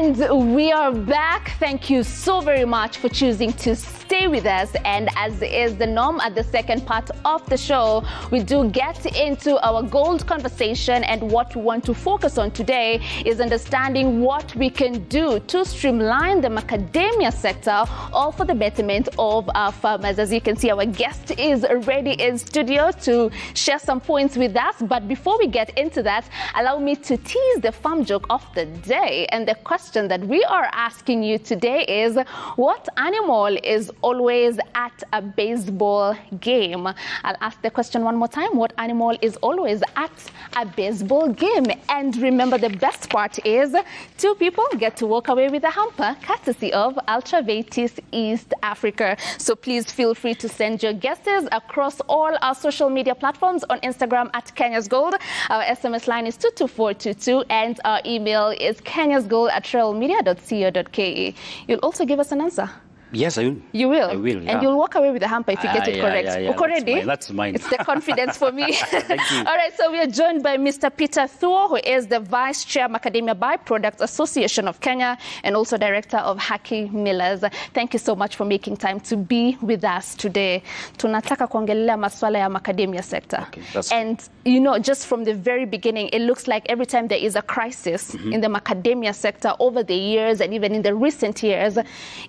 And we are back. Thank you so very much for choosing to stay with us. And as is the norm at the second part of the show, we do get into our gold conversation. And what we want to focus on today is understanding what we can do to streamline the macadamia sector, all for the betterment of our farmers. As you can see, our guest is ready in studio to share some points with us. But before we get into that, allow me to tease the farm joke of the day. And the question that we are asking you today is, what animal is always at a baseball game? I'll ask the question one more time. What animal is always at a baseball game? And remember, the best part is 2 people get to walk away with a hamper, courtesy of Ultravitis East Africa. So please feel free to send your guesses across all our social media platforms. On Instagram at Kenya's Gold. Our SMS line is 22422 and our email is kenyasgold@royalmedia.co.ke. You'll also give us an answer. Yes, I will. You will? I will, yeah. And you'll walk away with the hamper if you get it correct. Yeah, ready? that's mine. It's the confidence for me. Thank you. All right, so we are joined by Mr. Peter Thuo, who is the Vice Chair, Macadamia Byproducts Association of Kenya, and also Director of Haki Millers. Thank you so much for making time to be with us today. Tunataka kuongelea maswala ya macadamia sector. Okay, and, you know, just from the very beginning, it looks like every time there is a crisis in the macadamia sector over the years and even in the recent years,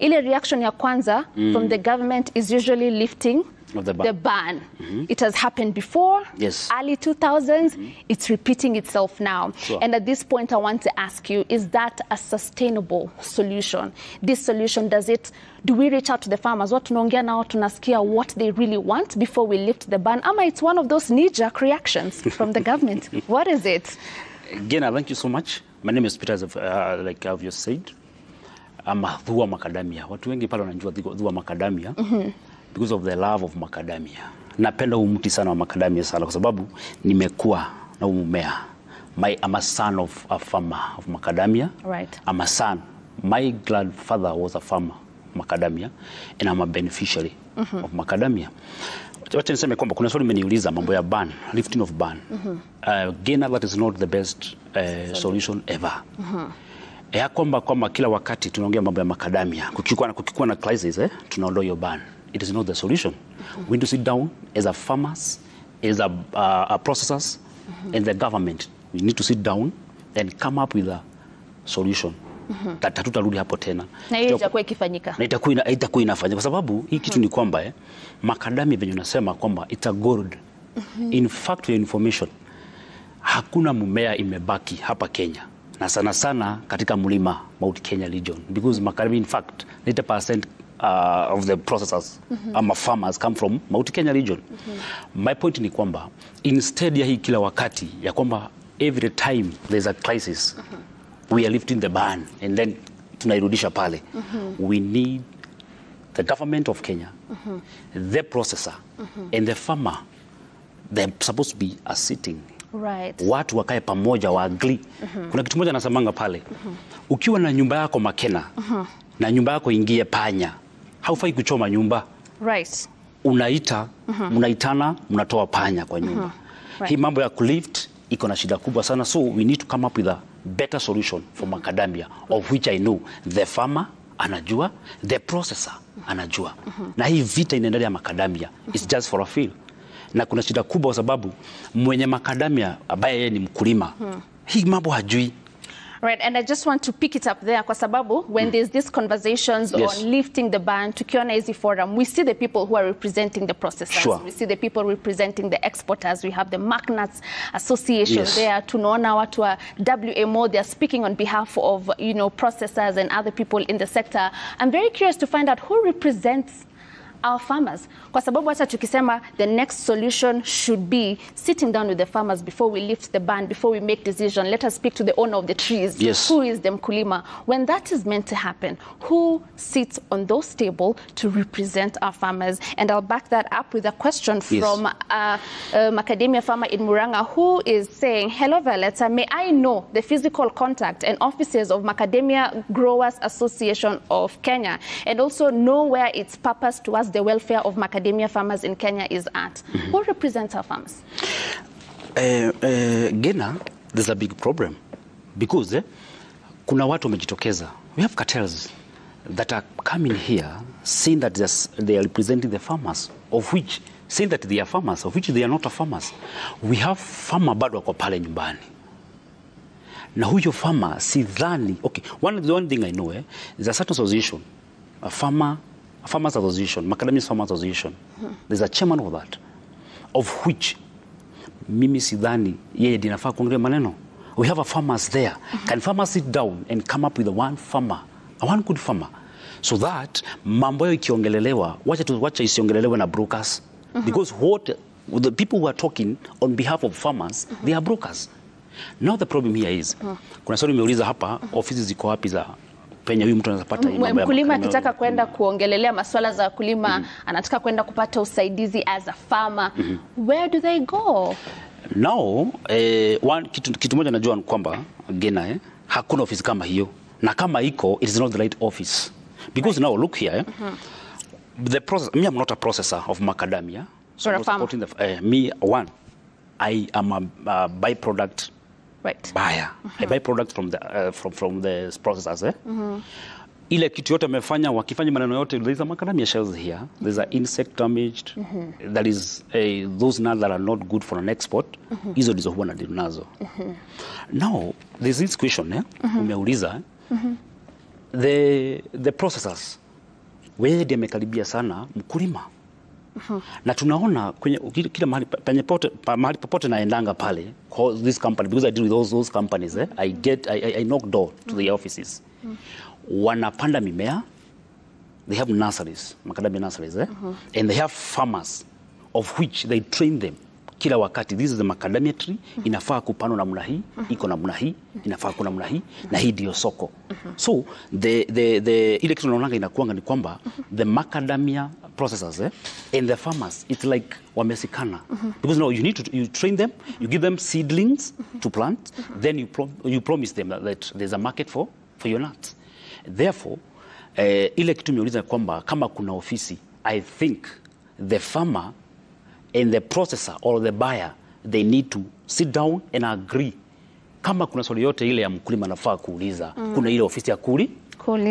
ile reaction ya kwanza from the government is usually lifting the ban. It has happened before, early 2000s, it's repeating itself now. Sure. And at this point, I want to ask you, is that a sustainable solution? This solution, do we reach out to the farmers? What tunaongea nao tunasikia what they really want before we lift the ban? Ama it's one of those knee-jerk reactions from the government? What is it? Again, thank you so much. My name is Peter, like I've just said. I'm a Thuo Macadamia. Watu wengi pale wanajua Thuo Macadamia because of the love of macadamia. Napenda umuti sana wa macadamia sana kwa sababu nimekuwa na mmea. I'm a son of a farmer of macadamia. Right. I'm a son. My grandfather was a farmer of macadamia and I'm a beneficiary of macadamia. Wacha niseme kwamba kuna swali mmeniuliza mambo ya ban, lifting of ban. Again, that is not the best solution ever. Ya kwamba kila wakati tunaongea mambo ya macadamia, kukikuwa na crisis, tunaondoa hiyo ban. It is not the solution. We need to sit down as a farmers, as a processors, and the government. We need to sit down and come up with a solution. Hatutarudi hapo tena. Na hiyo itakuwa ikifanyika. Na itakuwa inafanyika kwa sababu hii kitu ni kwamba macadamia venye unasema kwamba it's a gold. In fact, for information, hakuna mmea imebaki hapa Kenya. Na sana sana katika mlima Mount Kenya region, because macadamia, in fact 90% of the processors farmers come from Mount Kenya region. My point ni kwamba instead ya hii kila wakati ya kwamba every time there's a crisis we are lifting the ban and then tunairudisha pale. We need the government of Kenya, the processor and the farmer. They're supposed to be a sitting. Right. Watu wakae pamoja wa agree. Kuna kitu moja nasamanga pale. Ukiwa na nyumba yako Makena na nyumba yako ingie panya, haufai kuchoma nyumba. Right. Mnaitana, mnatoa panya kwa nyumba. Hii mambo ya kulift iko na shida kubwa sana. So we need to come up with a better solution for macadamia, of which I know the farmer anajua, the processor anajua. Na hii vita inaendelea macadamia, it's just for a feel. Na kuna shida kubwa kwa sababu mwenye macadamia ambaye yeye ni mkulima, hii mambo hajui. Right, and I just want to pick it up there kwa sababu when there's these conversations on lifting the ban, tukiona hizi forum, we see the people who are representing the processors. We see the people representing the exporters. We have the Magnates Association there. Tunaona watu wa WMO, they are speaking on behalf of, you know, processors and other people in the sector. I'm very curious to find out who represents our farmers. Kwa sababu hata tukisema the next solution should be sitting down with the farmers before we lift the ban, before we make decision. Let us speak to the owner of the trees. Who is the mkulima? When that is meant to happen, who sits on those tables to represent our farmers? And I'll back that up with a question from a macadamia farmer in Muranga who is saying, hello Violetta, may I know the physical contact and offices of Macadamia Growers Association of Kenya, and also know where its purpose towards the welfare of macadamia farmers in Kenya is at. Who represents our farmers? Gena, there's a big problem because kuna watu wamejitokeza. We have cartels that are coming here saying that they are representing the farmers, of which saying that they are farmers, of which they are not a farmers. We have farmer bado wako pale nyumbani. Na huyo farmer sidhani, okay, the one thing I know is a certain association, a farmers association, Macadamia Farmers Association. There's a chairman of that, of which mimi sidhani yeye dinafaa kuongea maneno. We have a farmers there. Can farmers sit down and come up with one good farmer, so that mambo yao ikiongelelewa, wacha isiongelelewe na brokers, because the people who are talking on behalf of farmers, they are brokers. Now the problem here is, kuna swali nimeuliza hapa, ofisi ziko wapi za penye huyu mtu anapata mkulima akitaka kwenda kuongelelea masuala za kulima, anataka kwenda kupata usaidizi as a farmer, where do they go? Now, kitu moja najua ni kwamba Gena, hakuna ofisi kama hiyo, na kama iko, it is not the right office, because now look here, the process. Me, I'm not a processor of macadamia. So I'm supporting I am a byproduct buyer. I buy products from the processors. Ile kitu yote amefanya, wakifanya maneno yote, there is a macadamia shells here. There's an insect damaged. That is those nuts that are not good for an export. Hizo ndizo huwa nadili nazo. Now there's this question umeuliza, the processors where wamekaribia sana mkulima. Na tunaona kwenye kila mahali popote naendanga pale, this company, because I deal with those companies, I knock door to the offices. Wanapanda mimea, they have nurseries, macadamia nurseries, and they have farmers of which they train them kila wakati. This is the macadamia tree, inafaa kupandwa namna hii, iko namna hii, inafaa kuna namna hii, na hii ndio soko. So ile kitu naonanga inakuanga ni kwamba the macadamia processors and the farmers, it's like wamesikana, because now you train them, you give them seedlings to plant, then you promise them that there's a market for your nuts. Therefore, ile kitu nimeuliza kwamba kama kuna ofisi, I think the farmer and the processor or the buyer, they need to sit down and agree. Kama kuna swali yote ile ya mkulima nafaa kuuliza, kuna ile ofisi ya kuuliza.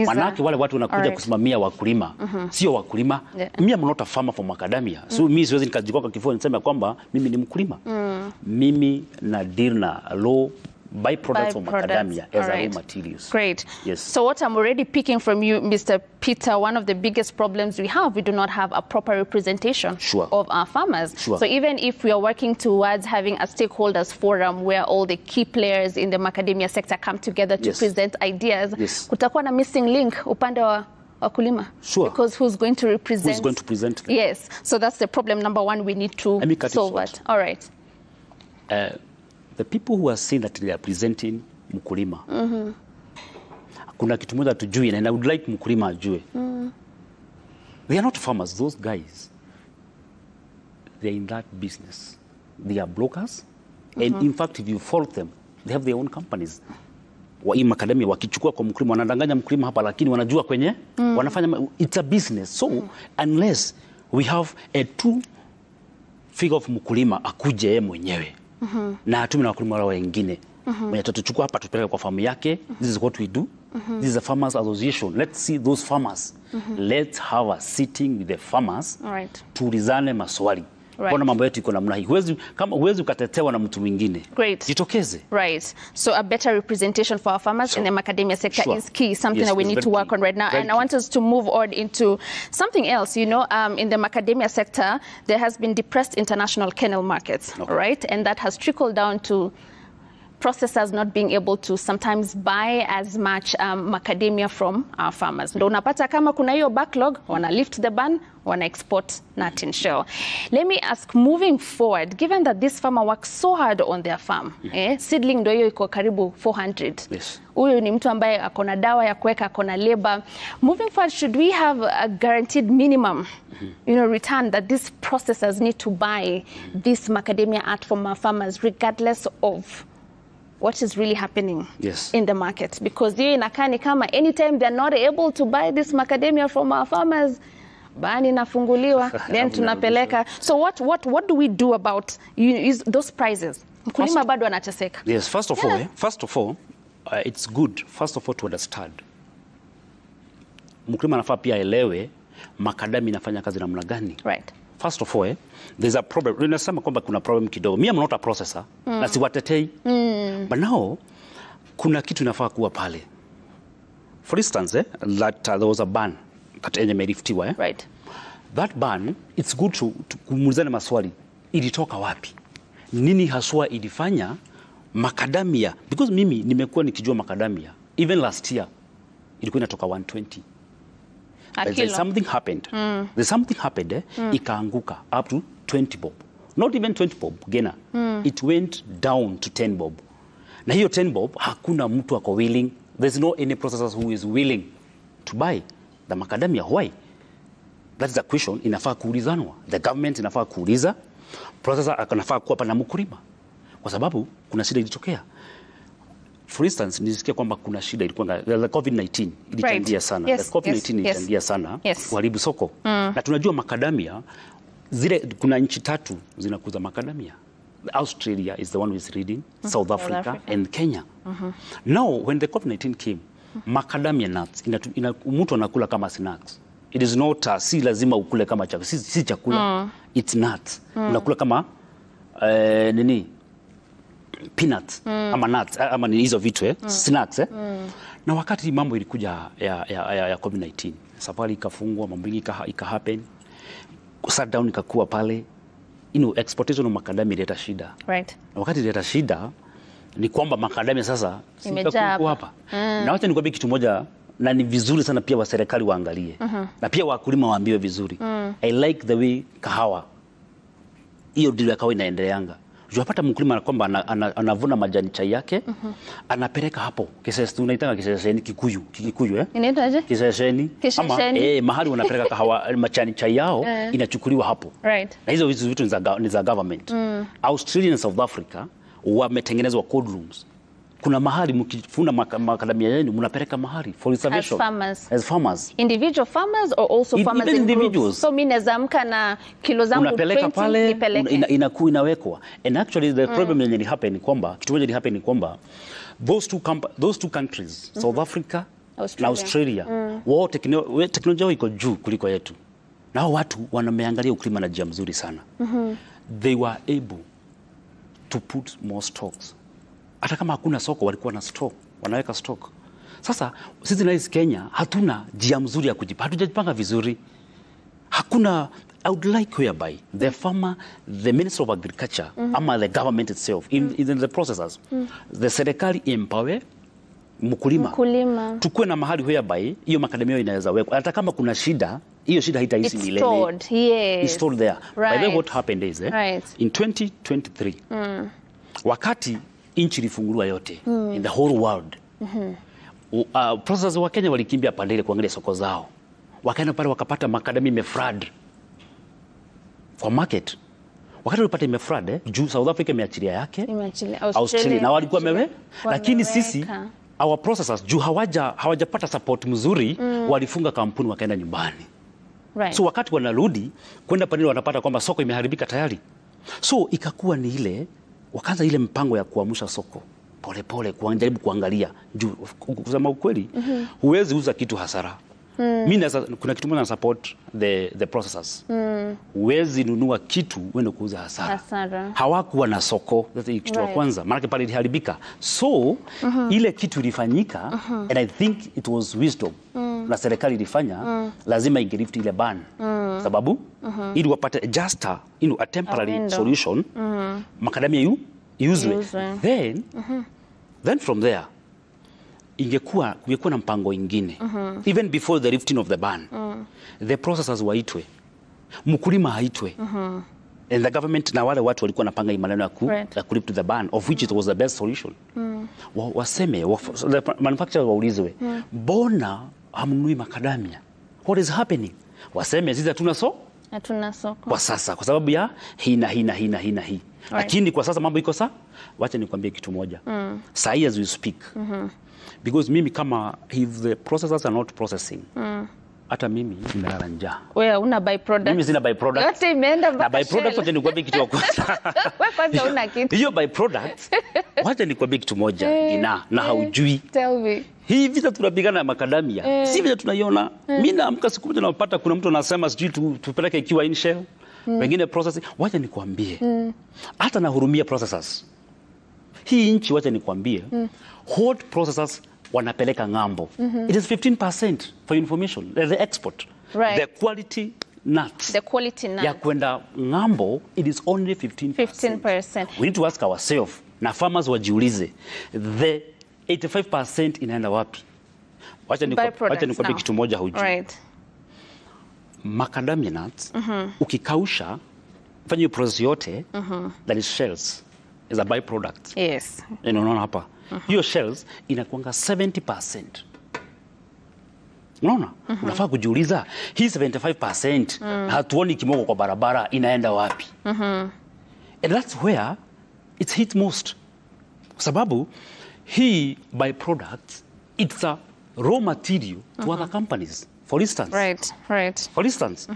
Manake wale watu wanakuja kusimamia wakulima, sio wakulima. Mimi am not a farmer for macadamia. So mimi siwezi nikajikoka kifua niseme kwamba mimi ni mkulima. Mimi na deal na low byproducts of macadamia as raw materials. Great. Yes. So what I'm already picking from you, Mr. Peter, one of the biggest problems we do not have a proper representation of our farmers. So even if we are working towards having a stakeholders forum where all the key players in the macadamia sector come together to present ideas, kutakuwa na missing link upande wa wakulima. Because who's going to represent? Who's going to present them? Yes. So that's the problem number one. We need to solve it. All right. The people who are saying that they are presenting mkulima, kuna kitu moja tujui, and I would like mkulima ajue. They are not farmers, those guys. They are in that business. They are brokers, and in fact, if you follow them, they have their own companies. Hii macadamia wakichukua kwa mkulima, wanadanganya mkulima hapa, lakini wanajua kwenye wanafanya. It's a business. So unless we have a true figure of mkulima akuje yeye mwenyewe, na atume na wakulima wengine, mwenye tutachukua hapa tupeleke kwa famu yake, this is what we do. This is a farmers association. Let's see those farmers. Let's have a sitting with the farmers. Tuulizane maswali. Kuna mambo yetu iko namna hii. Huwezi ukatetewa na mtu mwingine. Jitokeze. Right. So a better representation for our farmers in the macadamia sector is key, something that we need to work on right now. And I want us to move on into something else. You know, in the macadamia sector, there has been depressed international kernel markets, right? And that has trickled down to processors not being able to sometimes buy as much macadamia from our farmers. Ndo unapata kama kuna hiyo backlog, wana lift the ban, wana export nut in shell. Let me ask, moving forward, given that this farmer works so hard on their farm, seedling ndo hiyo iko karibu 400. Huyu ni mtu ambaye akona dawa ya kuweka, akona labor. Moving forward, should we have a guaranteed minimum, return that these processors need to buy this macadamia nut from our farmers, regardless of what is really happening in the market? Because kama anytime they're not able to buy this macadamia from our farmers, bani nafunguliwa, then tunapeleka. So what do we do about those prices? Mkulima bado anateseka. Yes, first of all, it's good first of all to understand. Mkulima anafaa pia elewe macadamia inafanya kazi namna gani. Right. First of all, there's a problem. Ninasema kwamba kuna problem kidogo. Mimi am not a processor. Na siwatetei. But now kuna kitu inafaa kuwa pale. For instance, that there was a ban that imeriftiwa. Right. That ban, it's good to kumulizana maswali. Ilitoka wapi? Nini haswa ilifanya macadamia? Because mimi nimekuwa nikijua macadamia. Even last year ilikuwa inatoka 120. There's something happened. There's something happened. Ikaanguka up to 20 bob. Not even 20 bob, Gena. It went down to 10 bob. Na hiyo 10 bob, hakuna mtu ako willing. There's no any processors who is willing to buy the macadamia. Why? That's the question. Inafaa kuulizanwa. The government inafaa kuuliza. Processor anafaa kuwa pana mkulima. Kwa sababu kuna shida ilitokea. For instance, nilisikia kwamba kuna shida ilikuwa the COVID-19 ilichangia sana. Yes, The COVID-19 ilichangia sana kuharibu soko. Na tunajua macadamia zile kuna nchi 3 zinakuza macadamia. Australia is the one who is leading, South Africa and Kenya. Now when the COVID-19 came, macadamia nuts mtu anakula kama snacks. It is not si lazima ukule kama chakula, si chakula. It's nuts. Unakula kama nini? Peanuts ama nuts ama ni hizo vitu snacks Na wakati mambo ilikuja ya COVID-19, safari ikafungwa, mambo ika happen, shut down ikakuwa pale, exportation of macadamia ileta shida. Right. Na wakati ileta shida ni kwamba macadamia sasa sikakuwa hapa. Na wacha nikwambie kitu moja, na ni vizuri sana pia wa serikali waangalie. Na pia wakulima waambiwe vizuri. I like the way kahawa hiyo deal ya kahawa inaendeleanga. Unapata mkulima kwamba anavuna majani chai yake, anapeleka hapo. Kisesa tunaitanga kiseseni Kikuyu Inaitwaje? Kiseseni. Ama mahali wanapeleka kahawa majani chai yao inachukuliwa hapo. Right. Na hizo vitu ni za government. Australia na South Africa wametengenezwa cold rooms. Kuna mahali mkifuna macadamia yenu mnapeleka mahali for reservation. As farmers. Individual farmers or also farmers in individuals. So mimi nazamka na kilo zangu 20 unapeleka pale, nipeleke. Inawekwa. And actually the problem yenye happen ni kwamba kitu moja happen ni kwamba those two countries, South Africa na Australia, wao teknolojia yao iko juu kuliko yetu. Na hao watu wanameangalia ukulima na njia mzuri sana. They were able to put more stocks. Hata kama hakuna soko walikuwa na stock, wanaweka stock. Sasa sisi na Kenya hatuna njia mzuri ya kujipa. Hatujajipanga vizuri. Hakuna, I would like whereby the farmer, the Minister of Agriculture, ama the government itself, in the processes, the serikali empower mkulima. Tukue na mahali whereby hiyo macadamia inaweza wekwa. Hata kama kuna shida, hiyo shida haitaishi milele. Stored, yes. It's stored there. Right. By the way, what happened is, in 2023, wakati inchi ilifunguliwa yote in the whole world, processors wa Kenya walikimbia pande ile kuangalia soko zao. Wakaenda pale wakapata macadamia imefrad kwa market. Wakati walipata imefrad, juu South Africa imeachilia yake, Australia na walikuwa lakini sisi our processors juu hawajapata support mzuri, walifunga kampuni wakaenda nyumbani. Right. So wakati wanarudi kwenda pale wanapata kwamba soko imeharibika tayari. So ikakuwa ni ile wakaanza ile mpango ya kuamsha soko pole kujaribu kuangalia juu kusema ukweli huwezi uza kitu hasara. Mimi kuna kitu moja na support the processors. Huwezi nunua kitu uende kuuza hasara. Hawakuwa na soko, that's kitu ya kwanza, maana pale iliharibika. So ile kitu ilifanyika, and I think it was wisdom na serikali ilifanya, lazima ingelift ile ban. Sababu ili wapate just a temporary solution, macadamia uswe. Then from there kungekuwa na mpango ingine. Even before the lifting of the ban, the processors waitwe, mkulima haitwe, and the government na wale watu walikuwa napanga maneno ya kulift the ban, of which it was the best solution. Waseme the manufacturer waulizwe, mbona hamnunui macadamia? What is happening? Waseme sisi hatuna soko kwa sasa kwa sababu ya hii. Lakini kwa sasa mambo iko sawa. Wacha nikwambie kitu moja. Sahi as we speak, because mimi kama if the processors are not processing, hata mimi ninalala njaa. Wewe una byproduct. Mimi sina byproduct. Yote imeenda mpaka. Na byproduct wote nikwambie kitu kwa kwanza. Wewe kwanza una kitu. Hiyo byproduct Wacha nikwambie kitu moja na haujui. Tell me. Hii vita tunapigana na macadamia. Si vile tunaiona. Mimi naamka siku moja napata kuna mtu anasema sijui tupeleke ikiwa in shell. Wengine processing. Wacha nikwambie. Hata nahurumia processors. Hii nchi wacha nikwambie. What processors wanapeleka ng'ambo. It is 15% for information. The export. Right. The quality nuts. The quality nuts. Ya kwenda ng'ambo, it is only 15%. 15%. We need to ask ourselves, na farmers wajiulize, the 85% inaenda wapi? Wacha nikwambie kitu moja hujui. Right. Macadamia nuts, ukikausha, fanya hiyo process yote, that is shells, is a byproduct. Yes. Unaona hapa. Hiyo shells inakuanga 70%. Unaona? Unafaa kujiuliza, hii 75% hatuoni kimoko kwa barabara inaenda wapi? And that's where it's hit most. Kwa sababu hii byproduct, it's a raw material to other companies. For instance. Right. For instance,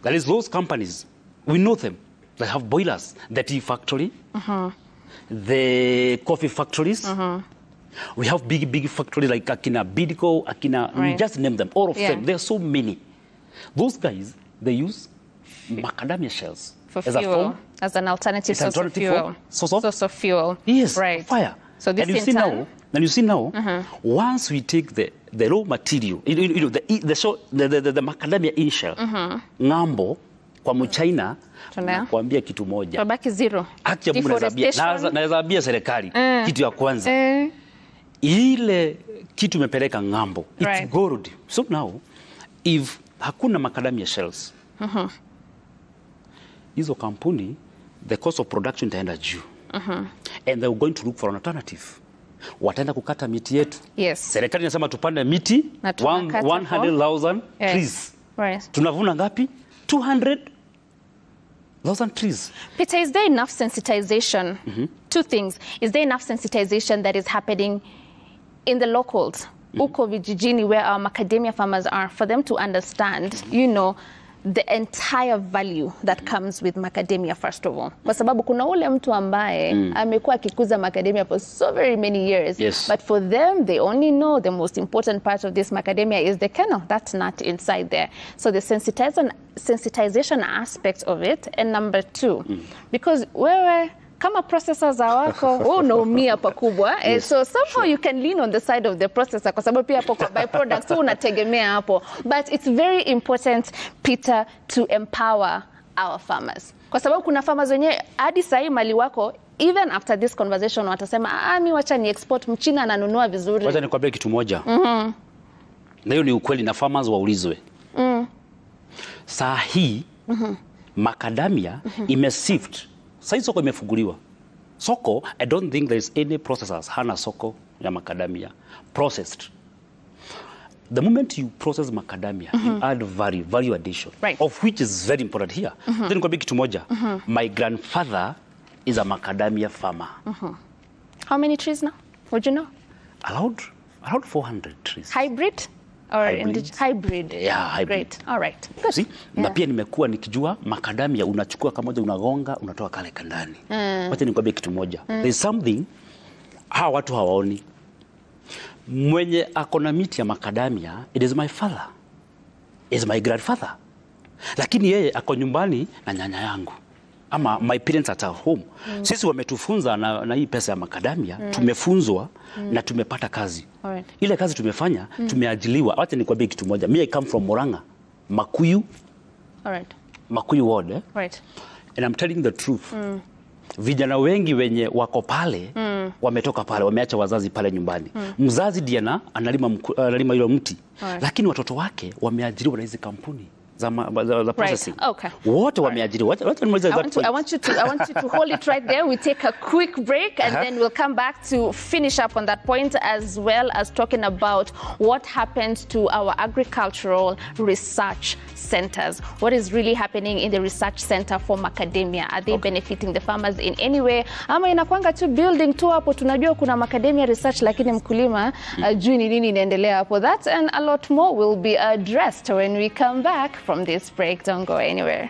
that is those companies, we know them. They have boilers, the tea factory, the coffee factories. We have big factories like Akina Bidco, Akina, we just name them, all of them. There are so many. Those guys, they use macadamia shells for fuel, as an alternative source of fuel. Source of fuel. Yes, right. Fire. So this you see now, once we take the raw material, the macadamia in shell, ng'ambo, kwa mchina, nakwambia kitu moja. Tabaki zero. Naweza ambia serikali, kitu ya kwanza. Ile kitu imepeleka ng'ambo, it's gold. So now, if hakuna macadamia shells, hizo kampuni, the cost of production itaenda juu. And they're going to look for an alternative. Wataenda kukata miti yetu. Yes. Serikali inasema tupande miti 100,000 trees. Right. Tunavuna ngapi? 200,000 trees. Peter, is there enough sensitization? Two things. Is there enough sensitization that is happening in the locals, uko vijijini, where our macadamia farmers are, for them to understand, you know, the entire value that comes with macadamia, first of all? Kwa sababu kuna ule mtu ambaye amekuwa akikuza macadamia for so very many years. Yes. But for them, they only know the most important part of this macadamia is the kernel, that nut inside there. So the sensitization aspect of it. And number two, because wewe kama processors wako, unaumia pakubwa. Yes, so somehow you can lean on the side of the processor kwa sababu pia hapo kwa byproducts unategemea hapo. But it's very important, Peter, to empower our farmers. Kwa sababu kuna farmers wenyewe hadi sasa mali wako, even after this conversation watasema mimi wacha ni export, mchina ananunua vizuri. Wacha nikwambie kitu moja. Na hiyo ni ukweli, na farmers waulizwe. Saa hii macadamia imesift. Sasa soko imefunguliwa. Soko, I don't think there is any processors hana soko ya macadamia processed. The moment you process macadamia, you add value addition, of which is very important here. Then nikwambie kitu moja. My grandfather is a macadamia farmer. How many trees now? Would you know? Around 400 trees. Hybrid? Or hybrid? Yeah, hybrid. Great. All right. Good. See? Na pia nimekuwa nikijua macadamia unachukua kamoja unagonga unatoa kale kandani. Wacha nikwambie kitu moja. There is something hawa watu hawaoni. Mwenye akona miti ya macadamia, it is my father. It is my grandfather. Lakini yeye ako nyumbani na nyanya yangu. Ama my parents at home. Sisi wametufunza na hii pesa ya macadamia, tumefunzwa na tumepata kazi. Ile kazi tumefanya, tumeajiliwa. Wacha nikwambie kitu moja. Me I come from Murang'a, Makuyu. Makuyu ward. Right. And I'm telling the truth. Vijana wengi wenye wako pale, wametoka pale, wameacha wazazi pale nyumbani. Mzazi Diana analima ile mti. Lakini watoto wake wameajiriwa na hizi kampuni za processing. Okay. Wote wameajiriwa. I want you to hold it right there. We take a quick break and then we'll come back to finish up on that point, as well as talking about what happens to our agricultural research centers. What is really happening in the research center for macadamia? Are they benefiting the farmers in any way? Ama inakwanga tu building tu hapo, tunajua kuna macadamia research lakini mkulima juu ni nini inaendelea hapo. That and a lot more will be addressed when we come back from this break. Don't go anywhere.